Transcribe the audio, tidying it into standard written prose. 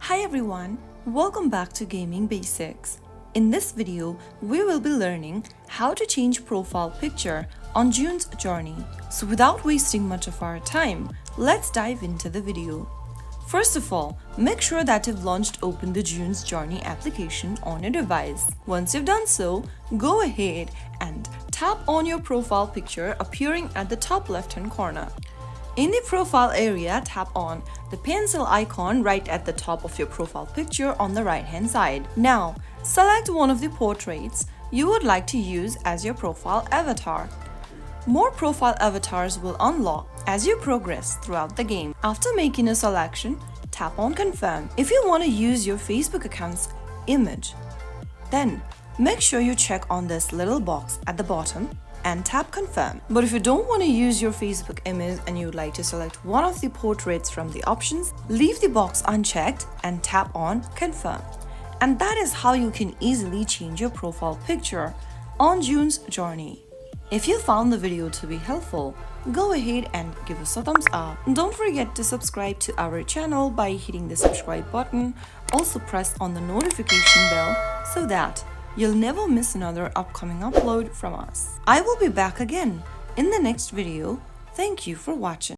Hi everyone, welcome back to Gaming Basics. In this video, we will be learning how to change profile picture on June's journey. So without wasting much of our time, let's dive into the video. First of all, make sure that you've launched Open the June's Journey application on your device. Once you've done so, go ahead and tap on your profile picture appearing at the top left-hand corner. In the profile area, tap on the pencil icon right at the top of your profile picture on the right-hand side. Now, select one of the portraits you would like to use as your profile avatar. More profile avatars will unlock as you progress throughout the game. After making a selection, tap on Confirm. If you want to use your Facebook account's image, then make sure you check on this little box at the bottom and tap Confirm. But if you don't want to use your Facebook image and you would like to select one of the portraits from the options, leave the box unchecked and tap on Confirm. And that is how you can easily change your profile picture on June's journey. If you found the video to be helpful, go ahead and give us a thumbs up. Don't forget to subscribe to our channel by hitting the subscribe button. Also press on the notification bell so that you'll never miss another upcoming upload from us. I will be back again in the next video. Thank you for watching.